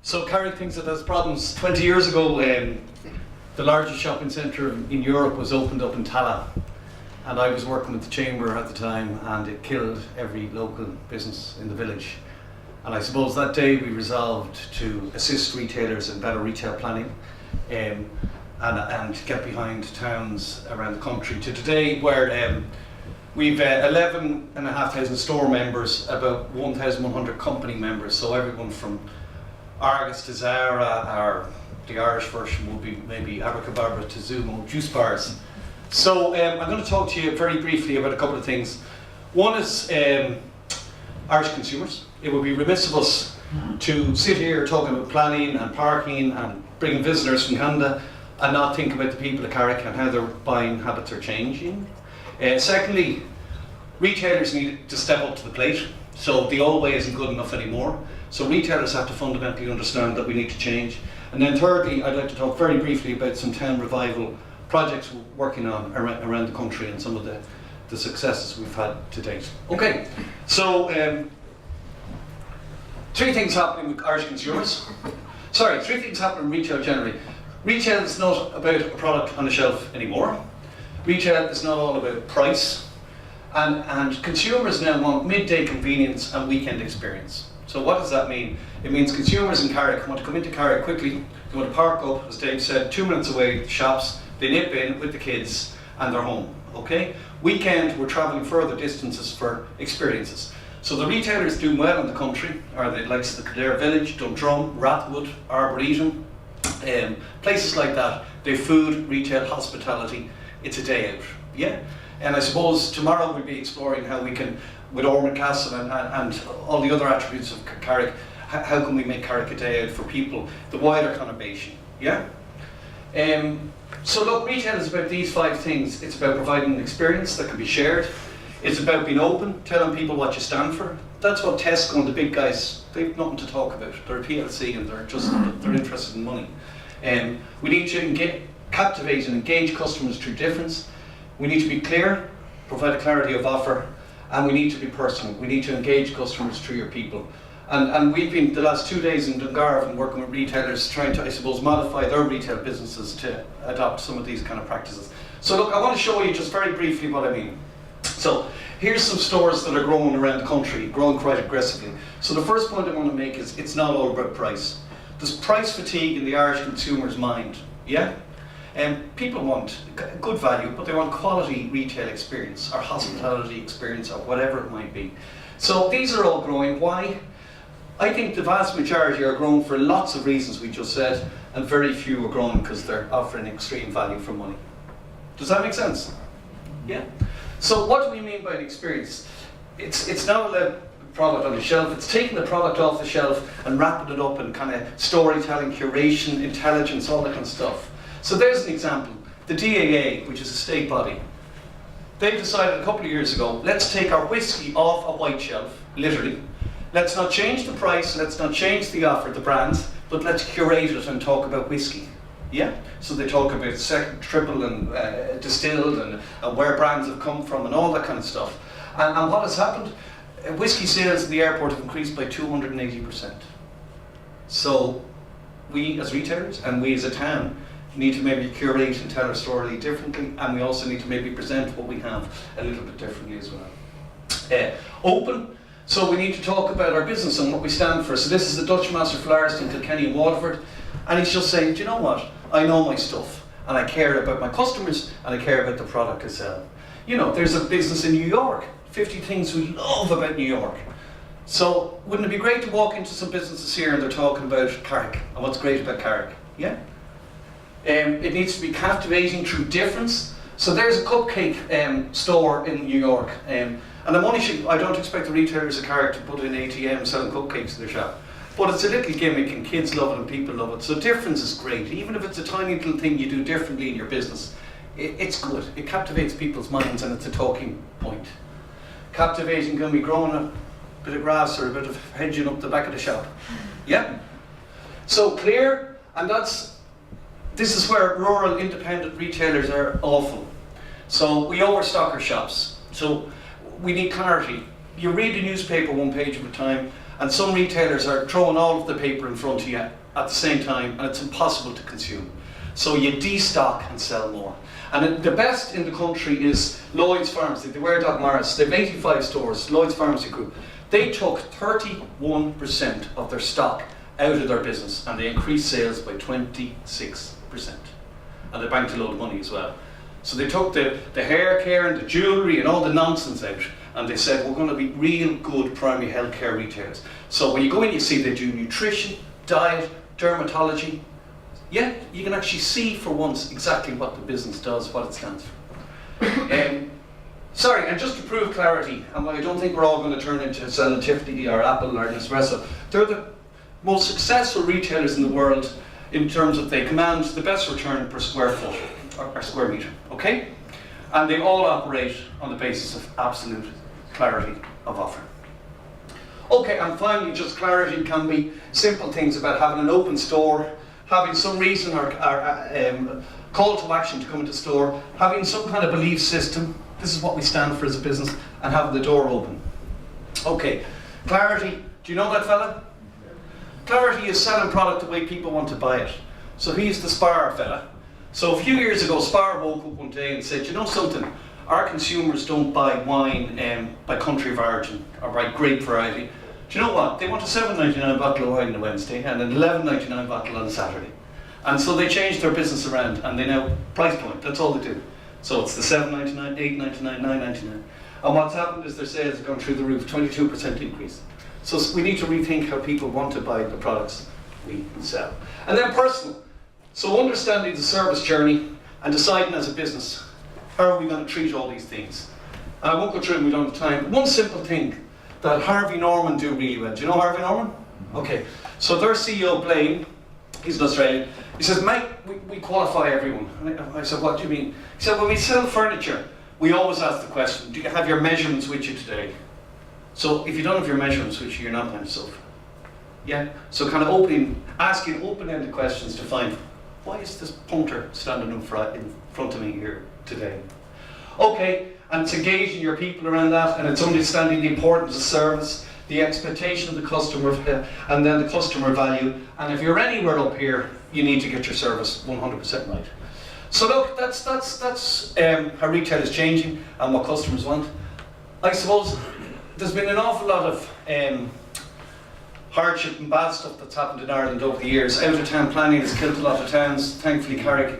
So Carrick thinks it has problems. 20 years ago, the largest shopping centre in Europe was opened up in Tallaght, and I was working with the Chamber at the time, and it killed every local business in the village. And I suppose that day we resolved to assist retailers in better retail planning and get behind towns around the country to today where we've 11,500 store members, about 1,100 company members, so everyone from Argos to Zara, or the Irish version will be maybe Abracadabra to Zumo juice bars. So I'm going to talk to you very briefly about a couple of things. One is Irish consumers. It would be remiss of us to sit here talking about planning and parking and bringing visitors from Canada and not think about the people of Carrick and how their buying habits are changing. Secondly, retailers need to step up to the plate. So the old way isn't good enough anymore. So retailers have to fundamentally understand that we need to change. And then thirdly, I'd like to talk very briefly about some town revival projects we're working on around the country and some of the successes we've had to date. Okay, so three things happening with Irish consumers. Sorry, three things happening in retail generally. Retail is not about a product on the shelf anymore. Retail is not all about price. And consumers now want midday convenience and weekend experience. So what does that mean? It means consumers in Carrick want to come into Carrick quickly, they want to park up, as Dave said, 2 minutes away, shops, they nip in with the kids and they're home, okay? Weekend, we're travelling further distances for experiences. So the retailers doing well in the country are the likes of the Kildare Village, Dundrum, Rathwood, Arboretum, places like that. They have food, retail, hospitality, it's a day out, yeah? And I suppose tomorrow we'll be exploring how we can, with Ormond Castle and all the other attributes of Carrick, how can we make Carrick a day out for people, the wider conurbation, yeah? So look, retail is about these 5 things. It's about providing an experience that can be shared. It's about being open, telling people what you stand for. That's what Tesco and the big guys, they've nothing to talk about. They're a PLC and they're interested in money. We need to captivate and engage customers through difference. We need to be clear, provide a clarity of offer, and we need to be personal. We need to engage customers through your people. And we've been the last 2 days in Dungarvan working with retailers trying to, I suppose, modify their retail businesses to adopt some of these kind of practices. So look, I want to show you just very briefly what I mean. So here's some stores that are growing around the country, growing quite aggressively. So the first point I want to make is it's not all about price. There's price fatigue in the Irish consumer's mind, yeah? People want good value, but they want quality retail experience or hospitality experience or whatever it might be. So these are all growing. Why? I think the vast majority are growing for lots of reasons we just said, and very few are growing because they're offering extreme value for money. Does that make sense? Yeah? So what do we mean by an experience? It's not a product on the shelf, it's taking the product off the shelf and wrapping it up in kind of storytelling, curation, intelligence, all that kind of stuff. So there's an example. The DAA, which is a state body, they decided a couple of years ago, let's take our whiskey off a white shelf, literally. Let's not change the price, let's not change the offer, the brands, but let's curate it and talk about whiskey. Yeah? So they talk about second, triple and distilled and where brands have come from and all that kind of stuff. And what has happened? Whiskey sales in the airport have increased by 280%. So we as retailers and we as a town need to maybe curate and tell our story differently, and we also need to maybe present what we have a little bit differently as well. Open, so we need to talk about our business and what we stand for. So this is the Dutch Master Florist in Kilkenny and Waterford, and he's just saying, do you know what, I know my stuff, and I care about my customers, and I care about the product I sell. You know, there's a business in New York, 50 things we love about New York. So wouldn't it be great to walk into some businesses here and they're talking about Carrick and what's great about Carrick, yeah? It needs to be captivating through difference. So there's a cupcake store in New York, and I don't expect the retailers of Carrick to put in ATM selling cupcakes in their shop. But it's a little gimmick and kids love it and people love it. So difference is great. Even if it's a tiny little thing you do differently in your business, it's good. It captivates people's minds and it's a talking point. Captivating can be growing a bit of grass or a bit of hedging up the back of the shop. Yeah? So clear, and this is where rural independent retailers are awful. So we overstock our shops. So we need clarity. You read the newspaper one page at a time, And some retailers are throwing all of the paper in front of you at the same time, and it's impossible to consume. So you destock and sell more. And the best in the country is Lloyd's Pharmacy. They were Doc Morris. They have 85 stores, Lloyd's Pharmacy Group. They took 31% of their stock out of their business, and they increased sales by 26%. And they banked a load of money as well. So they took the hair care and the jewellery and all the nonsense out, and they said, we're going to be real good primary healthcare retailers. So when you go in, you see they do nutrition, diet, dermatology. Yeah, you can actually see for once exactly what the business does, what it stands for. Sorry, and just to prove clarity, and I don't think we're all going to turn into selling Tiffany or Apple or Nespresso. They're the most successful retailers in the world in terms of they command the best return per square foot or square metre, okay? And they all operate on the basis of absolute clarity of offer. Okay, and finally, just clarity can be simple things about having an open store, having some reason or call to action to come into store, having some kind of belief system. This is what we stand for as a business, and having the door open. Okay, clarity. Do you know that fella? Clarity is selling product the way people want to buy it. So he's the Spar fella. So a few years ago, Spar woke up one day and said, you know something? Our consumers don't buy wine by country of origin or by grape variety. Do you know what? They want a $7.99 bottle of wine on a Wednesday and an $11.99 bottle on a Saturday. And so they changed their business around, and they now price point. That's all they do. So it's the $7.99, $8.99, $9.99. And what's happened is their sales have gone through the roof, 22% increase. So we need to rethink how people want to buy the products we sell. And then personal. So understanding the service journey and deciding as a business, how are we going to treat all these things? And I won't go through them, we don't have time. But one simple thing that Harvey Norman do really well. Do you know Harvey Norman? Okay. So their CEO, Blaine, he's an Australian. He says, Mike, we qualify everyone. And I said, what do you mean? He said, when we sell furniture, we always ask the question, do you have your measurements with you today? So if you don't have your measurements with you, you're not buying sofa. Yeah? So kind of asking open-ended questions to find, why is this punter standing in front of me here today? Okay, and it's engaging your people around that, and it's understanding the importance of service, the expectation of the customer, and then the customer value. And if you're anywhere up here, you need to get your service 100% right. So look, that's how retail is changing and what customers want. I suppose there's been an awful lot of hardship and bad stuff that's happened in Ireland over the years. Out of town planning has killed a lot of towns. Thankfully, Carrick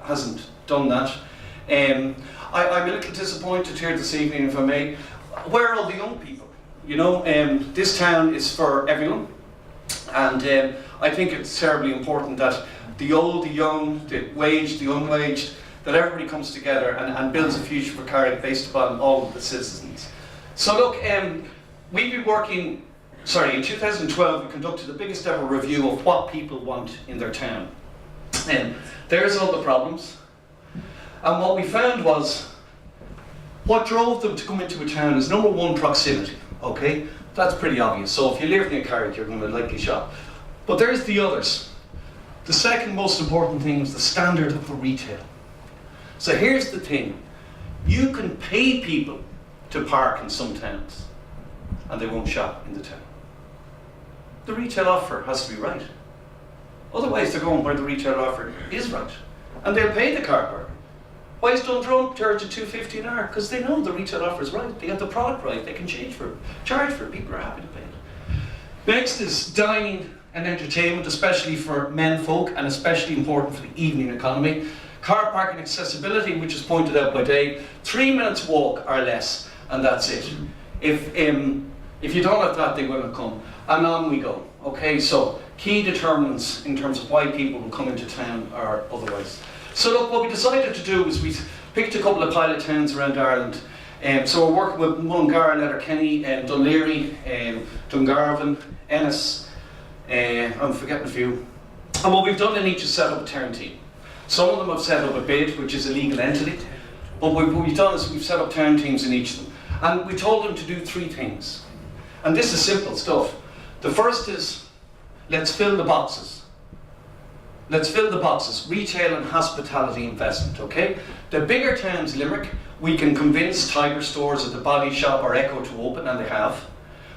hasn't done that. I'm a little disappointed here this evening, if I may. Where are all the young people? You know, this town is for everyone, and I think it's terribly important that the old, the young, the waged, the unwaged, that everybody comes together and builds a future for Carrick based upon all of the citizens. So look, we've been working, in 2012 we conducted the biggest ever review of what people want in their town. There's all the problems. And what we found was, what drove them to come into a town is number one, proximity, okay? That's pretty obvious. So if you live near Carrick, you're going to likely shop. But there's the others. The second most important thing is the standard of the retail. So here's the thing. You can pay people to park in some towns, and they won't shop in the town. The retail offer has to be right. Otherwise they're going where the retail offer is right. And they'll pay the car park. Why is Dundrum charging $2.50 an hour? Because they know the retail offer is right. They have the product right. They can charge for it. People are happy to pay it. Next is dining and entertainment, especially for men folk, and especially important for the evening economy. Car parking accessibility, which is pointed out by Dave. 3 minutes walk or less, and that's it. If you don't have that, they won't come. And on we go. Okay, so key determinants in terms of why people will come into town or otherwise. So look, what we decided to do was we picked a couple of pilot towns around Ireland. So we're working with Mullingar, Letterkenny, Dunleary, Dungarvan, Ennis, I'm forgetting a few. And what we've done in each is set up a town team. Some of them have set up a bid, which is a legal entity. But what we've done is we've set up town teams in each of them. And we told them to do 3 things. And this is simple stuff. The first is, let's fill the boxes. Let's fill the boxes, retail and hospitality investment, okay? The bigger towns, Limerick, we can convince Tiger stores or the Body Shop or Echo to open, and they have.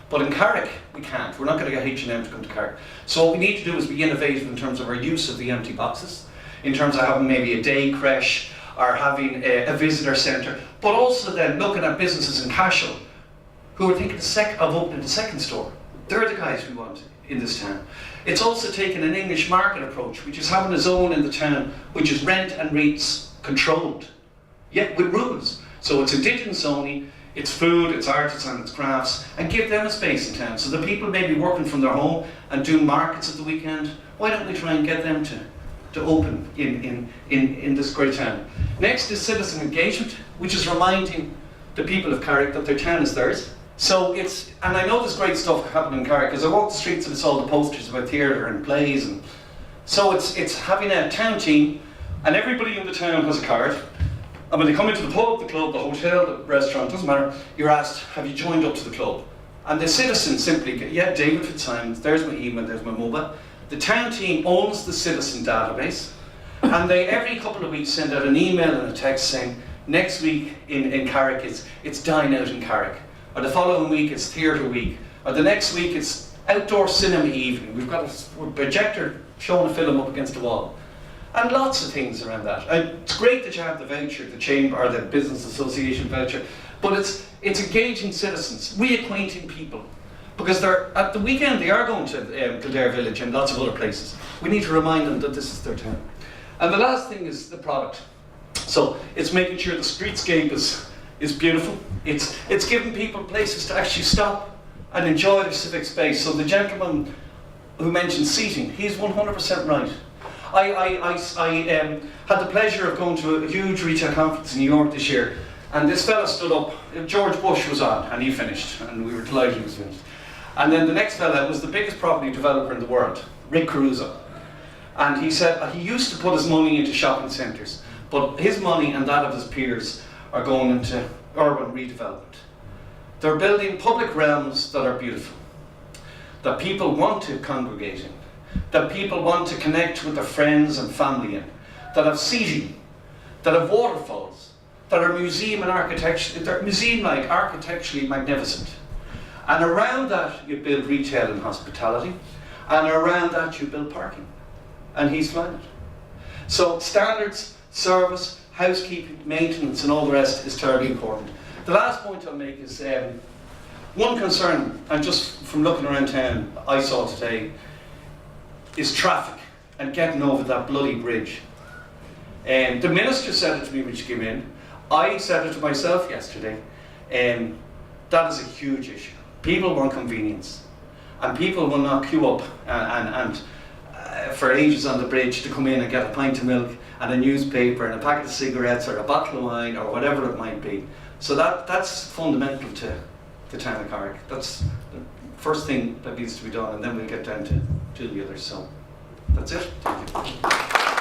But in Carrick, we can't. We're not going to get H&M to come to Carrick. So what we need to do is be innovative in terms of our use of the empty boxes, in terms of having maybe a day creche, or having a visitor centre, but also then looking at businesses in Cashel who are thinking of opening the second store. They're the guys we want in this town. It's also taking an English market approach, which is having a zone in the town which is rent and rates controlled, yet with rules. So it's indigenous only, it's food, it's artisan, it's crafts, and give them a space in town. So the people may be working from their home and doing markets at the weekend. Why don't we try and get them to open in this great town? Next is citizen engagement, which is reminding the people of Carrick that their town is theirs. So and I know there's great stuff happening in Carrick, because I walk the streets and I saw the posters about theatre and plays, and so it's having a town team, and everybody in the town has a card, and when they come into the pub, the club, the hotel, the restaurant, doesn't matter, you're asked, have you joined up to the club? And the citizen simply get, yeah, David Fitzsimons, there's my email, there's my mobile. The town team owns the citizen database, and they every couple of weeks send out an email and a text saying, next week in Carrick it's Dine Out in Carrick, or the following week it's Theatre Week, or the next week it's Outdoor Cinema Evening. We've got a projector showing a film up against the wall, and lots of things around that. It's great that you have the voucher, the chamber or the business association voucher, but it's engaging citizens, reacquainting people. Because they're at the weekend they are going to Kildare Village and lots of other places. We need to remind them that this is their town. And the last thing is the product. So it's making sure the streetscape is beautiful. It's giving people places to actually stop and enjoy their civic space. So the gentleman who mentioned seating, he's 100% right. I had the pleasure of going to a huge retail conference in New York this year, and this fella stood up. George Bush was on, and he finished, and we were delighted he was finished. And then the next fella was the biggest property developer in the world, Rick Caruso. And he said he used to put his money into shopping centres, but his money and that of his peers are going into urban redevelopment. They're building public realms that are beautiful, that people want to congregate in, that people want to connect with their friends and family in, that have seating, that have waterfalls, that are museum and architecture, they're museum-like, architecturally magnificent. And around that you build retail and hospitality, and around that you build parking. And he's flying it. So standards, service, housekeeping, maintenance and all the rest is terribly important. The last point I'll make is one concern, and just from looking around town I saw today, is traffic and getting over that bloody bridge. The minister said it to me when she came in. I said it to myself yesterday. That is a huge issue. People want convenience, and people will not queue up and for ages on the bridge to come in and get a pint of milk and a newspaper and a packet of cigarettes or a bottle of wine or whatever it might be. So that's fundamental to the town of Carrick. That's the first thing that needs to be done, and then we'll get down to the others. So that's it. Thank you.